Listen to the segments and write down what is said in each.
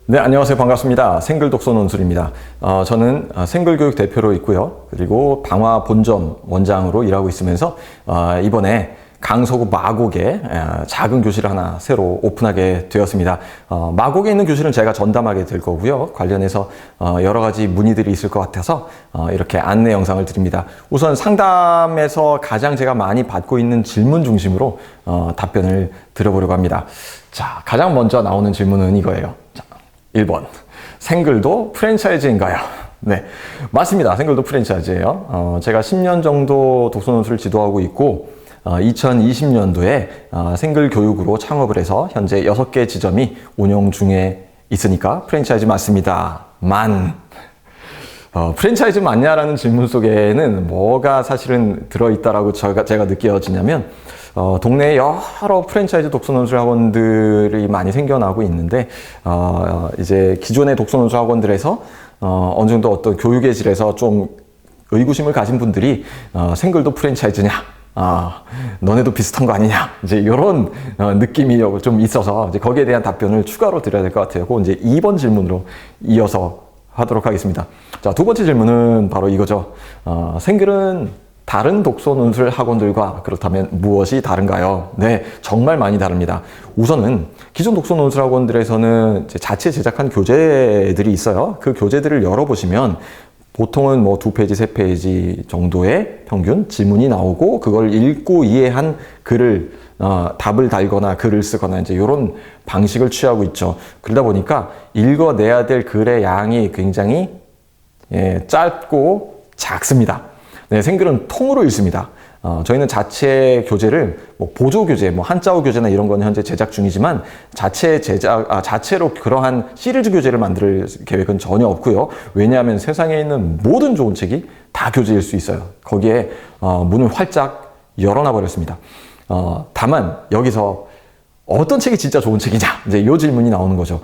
네, 안녕하세요. 반갑습니다. 생글독서 논술입니다. 저는 생글교육 대표로 있고요. 그리고 방화 본점 원장으로 일하고 있으면서 이번에 강서구 마곡에 작은 교실을 하나 새로 오픈하게 되었습니다. 마곡에 있는 교실은 제가 전담하게 될 거고요. 관련해서 여러 가지 문의들이 있을 것 같아서 이렇게 안내 영상을 드립니다. 우선 상담에서 가장 제가 많이 받고 있는 질문 중심으로 답변을 드려보려고 합니다. 자, 가장 먼저 나오는 질문은 이거예요. 자, 1번. 생글도 프랜차이즈인가요? 네, 맞습니다. 생글도 프랜차이즈예요. 제가 10년 정도 독서논술을 지도하고 있고 2020년도에 생글 교육으로 창업을 해서 현재 6개 지점이 운영 중에 있으니까 프랜차이즈 맞습니다. 프랜차이즈 맞냐라는 질문 속에는 뭐가 사실은 들어있다라고 제가 느껴지냐면 동네에 여러 프랜차이즈 독서논술 학원들이 많이 생겨나고 있는데 이제 기존의 독서논술 학원들에서 어느 정도 어떤 교육의 질에서 좀 의구심을 가진 분들이 생글도 프랜차이즈냐? 너네도 비슷한 거 아니냐? 이제 이런 느낌이 좀 있어서 이제 거기에 대한 답변을 추가로 드려야 될 것 같아요. 그거 이제 2번 질문으로 이어서 하도록 하겠습니다. 자, 두 번째 질문은 바로 이거죠. 생글은 다른 독서논술 학원들과 그렇다면 무엇이 다른가요? 네, 정말 많이 다릅니다. 우선은 기존 독서논술 학원들에서는 자체 제작한 교재들이 있어요. 그 교재들을 열어보시면 보통은 뭐 2페이지, 3페이지 정도의 평균 지문이 나오고 그걸 읽고 이해한 글을 답을 달거나 글을 쓰거나 이제 이런 방식을 취하고 있죠. 그러다 보니까 읽어내야 될 글의 양이 굉장히 짧고 작습니다. 네, 생글은 통으로 읽습니다. 저희는 자체 교재를 뭐 보조 교재, 뭐 한자어 교재나 이런 건 현재 제작 중이지만 자체로 그러한 시리즈 교재를 만들 계획은 전혀 없고요. 왜냐하면 세상에 있는 모든 좋은 책이 다 교재일 수 있어요. 거기에 문을 활짝 열어놔 버렸습니다. 다만 여기서 어떤 책이 진짜 좋은 책이냐? 이제 이 질문이 나오는 거죠.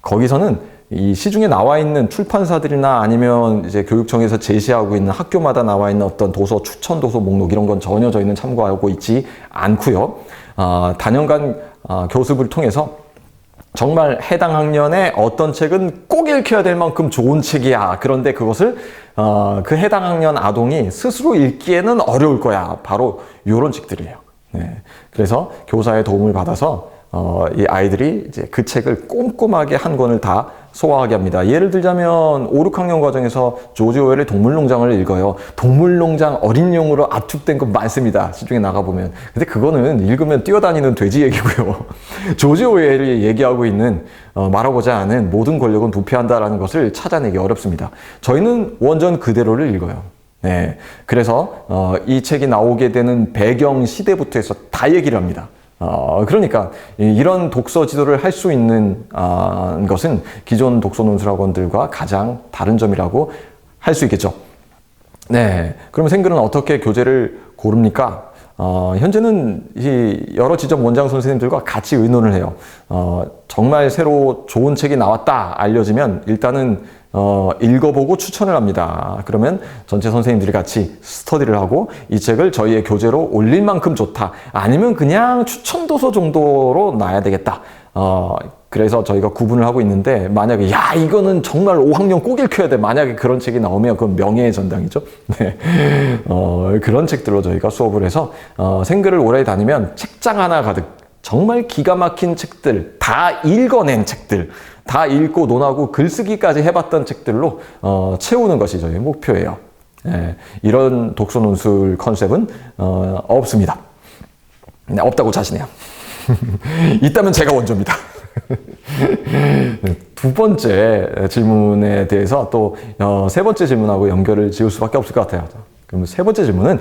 거기서는 이 시중에 나와 있는 출판사들이나 아니면 이제 교육청에서 제시하고 있는 학교마다 나와 있는 어떤 도서 추천 도서 목록 이런 건 전혀 저희는 참고하고 있지 않고요. 단연간 교습을 통해서 정말 해당 학년에 어떤 책은 꼭 읽혀야 될 만큼 좋은 책이야. 그런데 그것을 그 해당 학년 아동이 스스로 읽기에는 어려울 거야. 바로 이런 책들이에요. 네. 그래서 교사의 도움을 받아서 이 아이들이 이제 그 책을 꼼꼼하게 한 권을 다 소화하게 합니다. 예를 들자면 5, 6학년 과정에서 조지 오웰의 동물농장을 읽어요. 동물농장 어린이용으로 압축된 거 많습니다. 시중에 나가보면. 근데 그거는 읽으면 뛰어다니는 돼지 얘기고요. 조지 오웰이 얘기하고 있는 말하고자 하는 모든 권력은 부패한다라는 것을 찾아내기 어렵습니다. 저희는 원전 그대로를 읽어요. 네, 그래서 이 책이 나오게 되는 배경 시대부터 해서 다 얘기를 합니다. 그러니까 이런 독서 지도를 할 수 있는 것은 기존 독서논술 학원들과 가장 다른 점이라고 할 수 있겠죠. 네, 그러면 생글은 어떻게 교재를 고릅니까? 현재는 이 여러 지점 원장 선생님들과 같이 의논을 해요. 정말 새로 좋은 책이 나왔다 알려지면 일단은 읽어보고 추천을 합니다. 그러면 전체 선생님들이 같이 스터디를 하고 이 책을 저희의 교재로 올릴 만큼 좋다. 아니면 그냥 추천 도서 정도로 놔야 되겠다. 그래서 저희가 구분을 하고 있는데 만약에 야 이거는 정말 5학년 꼭 읽혀야 돼. 만약에 그런 책이 나오면 그건 명예의 전당이죠. 네. 그런 책들로 저희가 수업을 해서 생글을 오래 다니면 책장 하나 가득 정말 기가 막힌 책들, 다 읽어낸 책들, 다 읽고 논하고 글쓰기까지 해봤던 책들로 채우는 것이 저희의 목표예요. 네. 이런 독서논술 컨셉은 없습니다. 네, 없다고 자신해요. 있다면 제가 원조입니다. 두 번째 질문에 대해서 또 세 번째 질문하고 연결을 지을 수밖에 없을 것 같아요. 그럼 세 번째 질문은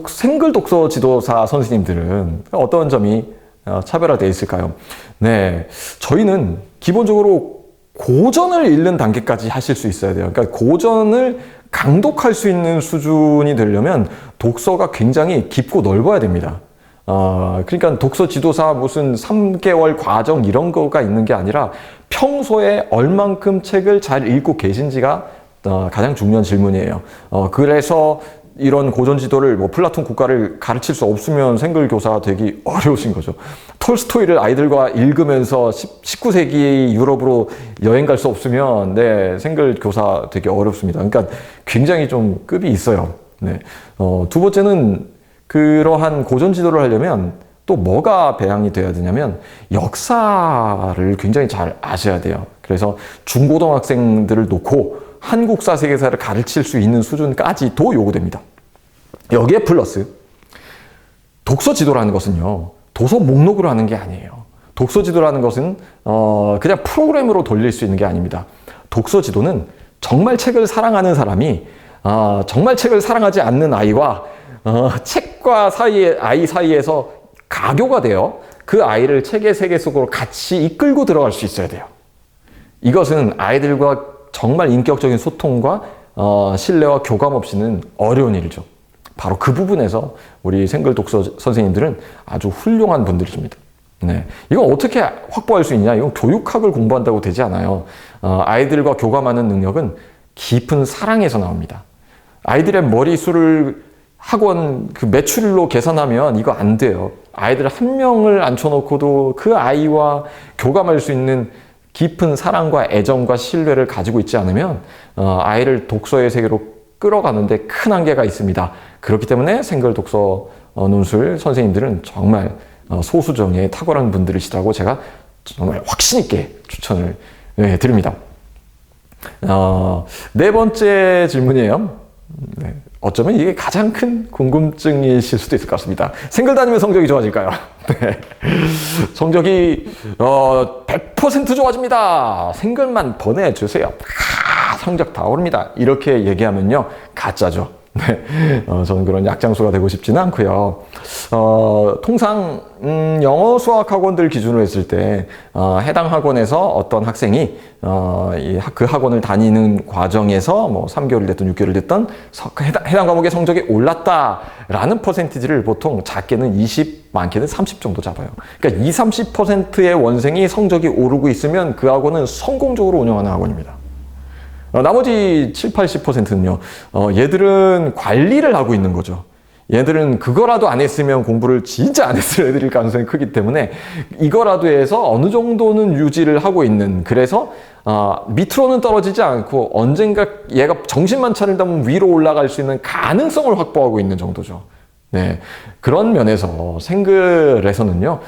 생글 독서 지도사 선생님들은 어떤 점이 차별화되어 있을까요? 네, 저희는 기본적으로 고전을 읽는 단계까지 하실 수 있어야 돼요. 그러니까 고전을 강독할 수 있는 수준이 되려면 독서가 굉장히 깊고 넓어야 됩니다. 그러니까 독서 지도사 무슨 3개월 과정 이런 거가 있는 게 아니라 평소에 얼만큼 책을 잘 읽고 계신지가 가장 중요한 질문이에요. 그래서 이런 고전 지도를 뭐 플라톤 국가를 가르칠 수 없으면 생글 교사 되기 어려우신 거죠. 톨스토이를 아이들과 읽으면서 19세기 유럽으로 여행 갈 수 없으면 네, 생글 교사 되기 어렵습니다. 그러니까 굉장히 좀 급이 있어요. 네. 두 번째는 그러한 고전 지도를 하려면 또 뭐가 배양이 돼야 되냐면 역사를 굉장히 잘 아셔야 돼요. 그래서 중고등학생들을 놓고 한국사, 세계사를 가르칠 수 있는 수준까지도 요구됩니다. 여기에 플러스 독서 지도라는 것은요, 도서 목록으로 하는 게 아니에요. 독서 지도라는 것은 그냥 프로그램으로 돌릴 수 있는 게 아닙니다. 독서 지도는 정말 책을 사랑하는 사람이 정말 책을 사랑하지 않는 아이와 책과 아이 사이에서 가교가 되어 그 아이를 책의 세계 속으로 같이 이끌고 들어갈 수 있어야 돼요. 이것은 아이들과 정말 인격적인 소통과 신뢰와 교감 없이는 어려운 일이죠. 바로 그 부분에서 우리 생글 독서 선생님들은 아주 훌륭한 분들이십니다. 네. 이건 어떻게 확보할 수 있냐? 이건 교육학을 공부한다고 되지 않아요. 아이들과 교감하는 능력은 깊은 사랑에서 나옵니다. 아이들의 머리수를 학원 그 매출로 계산하면 이거 안 돼요. 아이들 한 명을 앉혀놓고도 그 아이와 교감할 수 있는 깊은 사랑과 애정과 신뢰를 가지고 있지 않으면 아이를 독서의 세계로 끌어가는데 큰 한계가 있습니다. 그렇기 때문에 생글 독서 논술 선생님들은 정말 소수정예에 탁월한 분들이시라고 제가 정말 확신 있게 추천을 드립니다. 네 번째 질문이에요. 네. 어쩌면 이게 가장 큰 궁금증이실 수도 있을 것 같습니다. 생글 다니면 성적이 좋아질까요? 네. 성적이 100% 좋아집니다. 생글만 보내주세요. 성적 다 오릅니다. 이렇게 얘기하면요, 가짜죠. 네. 저는 그런 약장수가 되고 싶지는 않고요. 통상 영어 수학 학원들 기준으로 했을 때 해당 학원에서 어떤 학생이 그 학원을 다니는 과정에서 뭐 3개월이 됐든 6개월이 됐든 해당 과목의 성적이 올랐다라는 퍼센티지를 보통 작게는 20, 많게는 30 정도 잡아요. 그러니까 20, 30%의 원생이 성적이 오르고 있으면 그 학원은 성공적으로 운영하는 학원입니다. 나머지 7, 80%는요, 얘들은 관리를 하고 있는 거죠. 얘들은 그거라도 안 했으면 공부를 진짜 안 했을 애들일 가능성이 크기 때문에 이거라도 해서 어느 정도는 유지를 하고 있는, 그래서 밑으로는 떨어지지 않고 언젠가 얘가 정신만 차린다면 위로 올라갈 수 있는 가능성을 확보하고 있는 정도죠. 네. 그런 면에서 생글에서는요,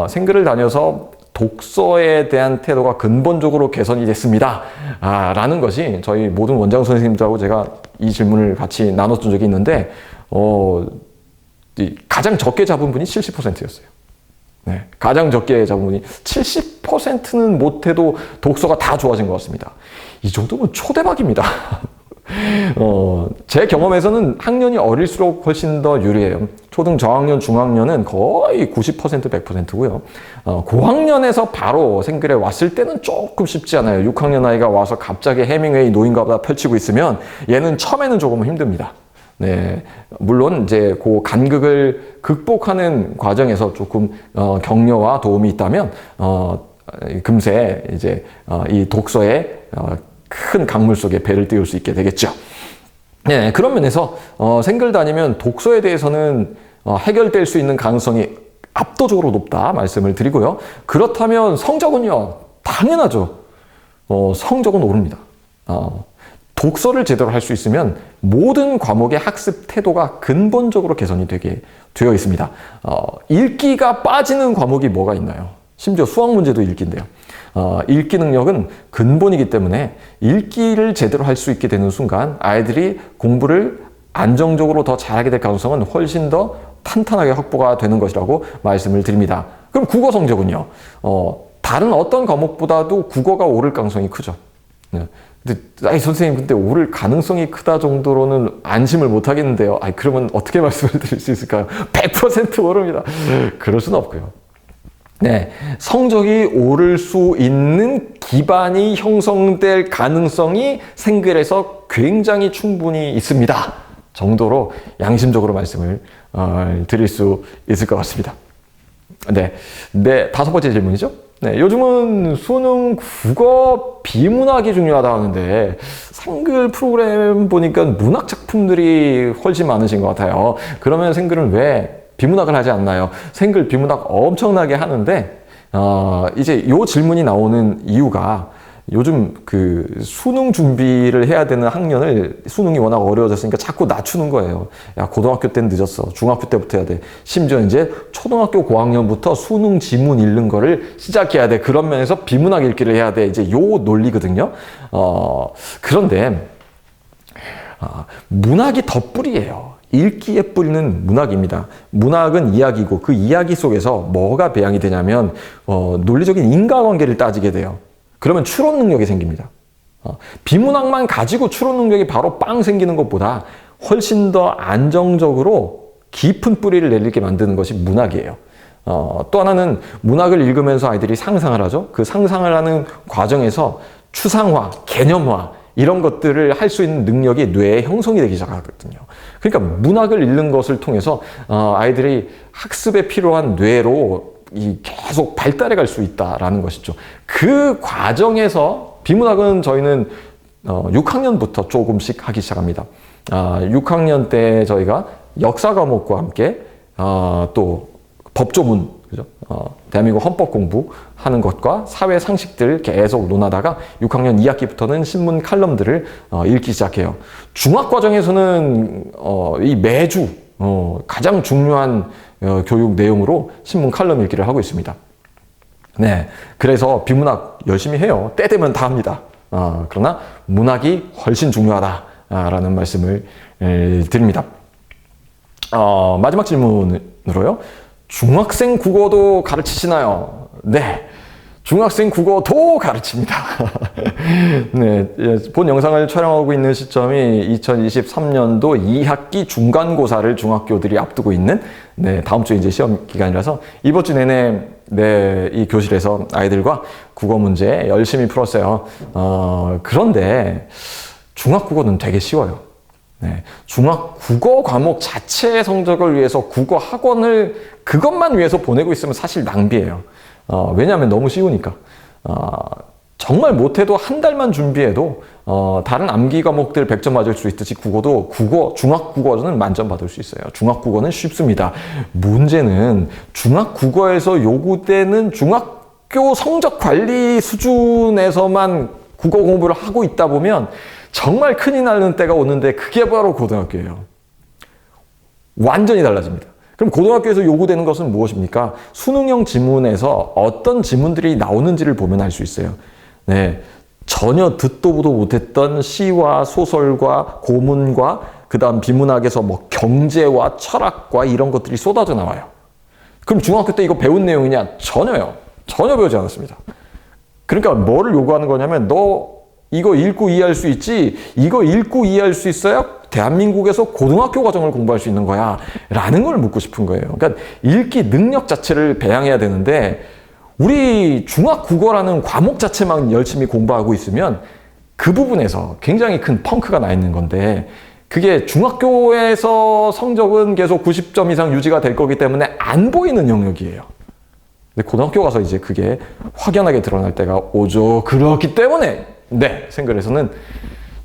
생글을 다녀서 독서에 대한 태도가 근본적으로 개선이 됐습니다. 라는 것이 저희 모든 원장 선생님들하고 제가 이 질문을 같이 나눴던 적이 있는데, 가장 적게 잡은 분이 70%였어요. 네, 가장 적게 잡은 분이 70%는 못해도 독서가 다 좋아진 것 같습니다. 이 정도면 초대박입니다. 제 경험에서는 학년이 어릴수록 훨씬 더 유리해요. 초등 저학년, 중학년은 거의 90%, 100%고요. 고학년에서 바로 생글에 왔을 때는 조금 쉽지 않아요. 6학년 아이가 와서 갑자기 해밍웨이 노인과보다 펼치고 있으면 얘는 처음에는 조금 힘듭니다. 네, 물론 이제 그 간극을 극복하는 과정에서 조금 격려와 도움이 있다면 금세 이제 이 독서에 큰 강물 속에 배를 띄울 수 있게 되겠죠. 네, 그런 면에서 생글 다니면 독서에 대해서는 해결될 수 있는 가능성이 압도적으로 높다 말씀을 드리고요. 그렇다면 성적은요, 당연하죠. 성적은 오릅니다. 독서를 제대로 할 수 있으면 모든 과목의 학습 태도가 근본적으로 개선이 되게 되어 있습니다. 읽기가 빠지는 과목이 뭐가 있나요? 심지어 수학 문제도 읽기인데요. 읽기 능력은 근본이기 때문에 읽기를 제대로 할 수 있게 되는 순간 아이들이 공부를 안정적으로 더 잘하게 될 가능성은 훨씬 더 탄탄하게 확보가 되는 것이라고 말씀을 드립니다. 그럼 국어 성적은요? 다른 어떤 과목보다도 국어가 오를 가능성이 크죠. 네. 근데 아니 선생님 근데 오를 가능성이 크다 정도로는 안심을 못 하겠는데요. 아니 그러면 어떻게 말씀을 드릴 수 있을까요? 100% 오릅니다. 그럴 수는 없고요. 네, 성적이 오를 수 있는 기반이 형성될 가능성이 생글에서 굉장히 충분히 있습니다. 정도로 양심적으로 말씀을 드릴 수 있을 것 같습니다. 네, 다섯 번째 질문이죠. 네, 요즘은 수능 국어 비문학이 중요하다 하는데 생글 프로그램 보니까 문학 작품들이 훨씬 많으신 것 같아요. 그러면 생글은 왜 비문학을 하지 않나요? 생글 비문학 엄청나게 하는데 이제 요 질문이 나오는 이유가 요즘 그 수능 준비를 해야 되는 학년을 수능이 워낙 어려워졌으니까 자꾸 낮추는 거예요. 야, 고등학교 때는 늦었어. 중학교 때부터 해야 돼. 심지어 이제 초등학교 고학년부터 수능 지문 읽는 거를 시작해야 돼. 그런 면에서 비문학 읽기를 해야 돼. 이제 요 논리거든요. 그런데 문학이 덧뿌리예요. 읽기에 뿌리는 문학입니다. 문학은 이야기고 그 이야기 속에서 뭐가 배양이 되냐면 논리적인 인과관계를 따지게 돼요. 그러면 추론 능력이 생깁니다. 비문학만 가지고 추론 능력이 바로 빵 생기는 것보다 훨씬 더 안정적으로 깊은 뿌리를 내리게 만드는 것이 문학이에요. 또 하나는 문학을 읽으면서 아이들이 상상을 하죠. 그 상상을 하는 과정에서 추상화, 개념화 이런 것들을 할 수 있는 능력이 뇌에 형성이 되기 시작하거든요. 그러니까 문학을 읽는 것을 통해서 아이들이 학습에 필요한 뇌로 계속 발달해 갈 수 있다라는 것이죠. 그 과정에서 비문학은 저희는 6학년부터 조금씩 하기 시작합니다. 6학년 때 저희가 역사 과목과 함께 또 법조문, 그죠? 대한민국 헌법 공부하는 것과 사회 상식들을 계속 논하다가 6학년 2학기부터는 신문 칼럼들을 읽기 시작해요. 중학 과정에서는 이 매주 가장 중요한 교육 내용으로 신문 칼럼 읽기를 하고 있습니다. 네, 그래서 비문학 열심히 해요. 때 되면 다 합니다. 그러나 문학이 훨씬 중요하다라는 말씀을 드립니다. 마지막 질문으로요. 중학생 국어도 가르치시나요? 네. 중학생 국어도 가르칩니다. 네, 본 영상을 촬영하고 있는 시점이 2023년도 2학기 중간고사를 중학교들이 앞두고 있는 다음 주에 이제 시험 기간이라서 이번 주 내내 이 교실에서 아이들과 국어 문제 열심히 풀었어요. 그런데 중학 국어는 되게 쉬워요. 네, 중학 국어 과목 자체의 성적을 위해서 국어 학원을 그것만 위해서 보내고 있으면 사실 낭비예요. 왜냐하면 너무 쉬우니까. 정말 못해도 한 달만 준비해도 다른 암기 과목들 100점 맞을 수 있듯이 중학 국어는 만점 받을 수 있어요. 중학 국어는 쉽습니다. 문제는 중학 국어에서 요구되는 중학교 성적 관리 수준에서만 국어 공부를 하고 있다 보면 정말 큰일 나는 때가 오는데 그게 바로 고등학교예요. 완전히 달라집니다. 그럼 고등학교에서 요구되는 것은 무엇입니까? 수능형 지문에서 어떤 지문들이 나오는지를 보면 알 수 있어요. 네, 전혀 듣도 보도 못했던 시와 소설과 고문과 그 다음 비문학에서 뭐 경제와 철학과 이런 것들이 쏟아져 나와요. 그럼 중학교 때 이거 배운 내용이냐? 전혀요. 전혀 배우지 않았습니다. 그러니까 뭐를 요구하는 거냐면 너 이거 읽고 이해할 수 있지? 이거 읽고 이해할 수 있어야 대한민국에서 고등학교 과정을 공부할 수 있는 거야 라는 걸 묻고 싶은 거예요. 그러니까 읽기 능력 자체를 배양해야 되는데 우리 중학 국어라는 과목 자체만 열심히 공부하고 있으면 그 부분에서 굉장히 큰 펑크가 나 있는 건데 그게 중학교에서 성적은 계속 90점 이상 유지가 될 거기 때문에 안 보이는 영역이에요. 근데 고등학교 가서 이제 그게 확연하게 드러날 때가 오죠. 그렇기 때문에 생글에서는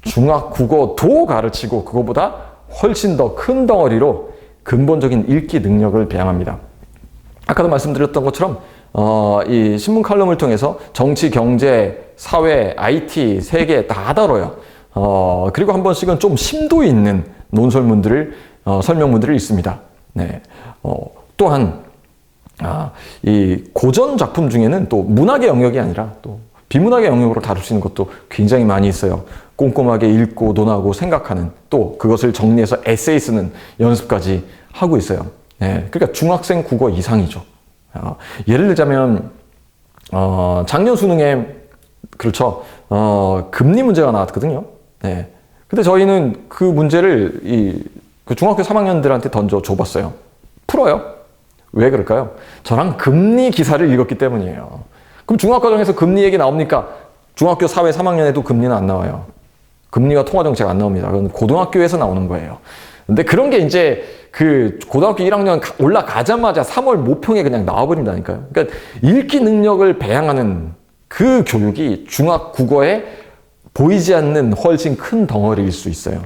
중학 국어도 가르치고 그거보다 훨씬 더 큰 덩어리로 근본적인 읽기 능력을 배양합니다. 아까도 말씀드렸던 것처럼 이 신문 칼럼을 통해서 정치, 경제, 사회, IT, 세계 다 다뤄요. 그리고 한 번씩은 좀 심도 있는 논설문들을 설명문들을 읽습니다. 네. 또한 이 고전 작품 중에는 또 문학의 영역이 아니라 또 비문학의 영역으로 다룰 수 있는 것도 굉장히 많이 있어요. 꼼꼼하게 읽고 논하고 생각하는 또 그것을 정리해서 에세이 쓰는 연습까지 하고 있어요. 네, 그러니까 중학생 국어 이상이죠. 예를 들자면 작년 수능에 그렇죠. 금리 문제가 나왔거든요. 네. 근데 저희는 그 문제를 그 중학교 3학년들한테 던져 줘봤어요. 풀어요. 왜 그럴까요? 저랑 금리 기사를 읽었기 때문이에요. 그럼 중학과정에서 금리 얘기 나옵니까? 중학교 사회 3학년에도 금리는 안 나와요. 금리와 통화정책 안 나옵니다. 그건 고등학교에서 나오는 거예요. 근데 그런 게 이제 그 고등학교 1학년 올라가자마자 3월 모평에 그냥 나와버린다니까요. 그러니까 읽기 능력을 배양하는 그 교육이 중학 국어에 보이지 않는 훨씬 큰 덩어리일 수 있어요.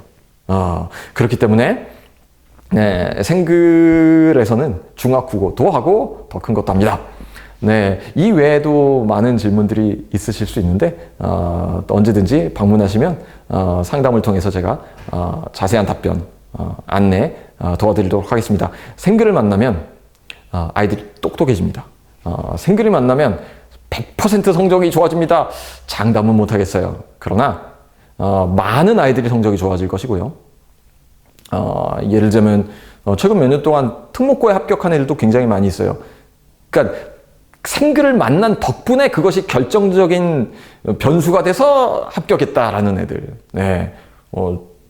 그렇기 때문에 네, 생글에서는 중학 국어도 하고 더 큰 것도 합니다. 네, 이 외에도 많은 질문들이 있으실 수 있는데 언제든지 방문하시면 상담을 통해서 제가 자세한 답변, 안내 도와드리도록 하겠습니다. 생글을 만나면 아이들이 똑똑해집니다. 생글을 만나면 100% 성적이 좋아집니다. 장담은 못하겠어요. 그러나 많은 아이들이 성적이 좋아질 것이고요. 예를 들면 최근 몇 년 동안 특목고에 합격한 애들도 굉장히 많이 있어요. 그러니까 생글을 만난 덕분에 그것이 결정적인 변수가 돼서 합격했다라는 애들. 네.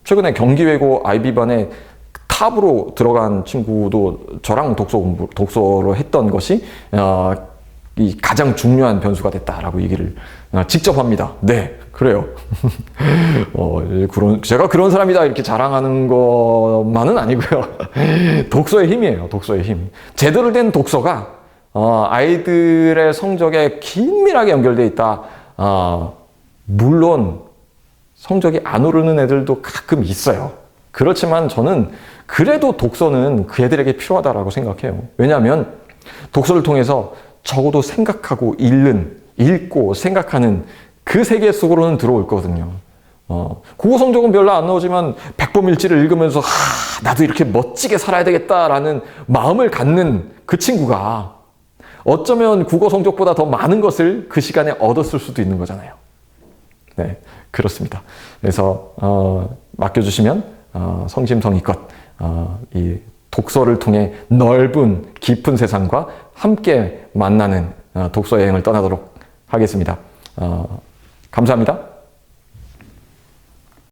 최근에 경기외고 IB반에 탑으로 들어간 친구도 저랑 독서로 했던 것이 이 가장 중요한 변수가 됐다라고 얘기를 직접 합니다. 네, 그래요. 제가 그런 사람이다 이렇게 자랑하는 것만은 아니고요. 독서의 힘이에요. 독서의 힘. 제대로 된 독서가 아이들의 성적에 긴밀하게 연결되어 있다. 물론 성적이 안 오르는 애들도 가끔 있어요. 그렇지만 저는 그래도 독서는 그 애들에게 필요하다라고 생각해요. 왜냐하면 독서를 통해서 적어도 생각하고 읽고 생각하는 그 세계 속으로는 들어올 거거든요. 국어 성적은 별로 안 나오지만 백범일지를 읽으면서 나도 이렇게 멋지게 살아야 되겠다라는 마음을 갖는 그 친구가 어쩌면 국어 성적보다 더 많은 것을 그 시간에 얻었을 수도 있는 거잖아요. 네, 그렇습니다. 그래서 맡겨주시면 성심성의껏 이 독서를 통해 넓은 깊은 세상과 함께 만나는 독서 여행을 떠나도록 하겠습니다. 감사합니다.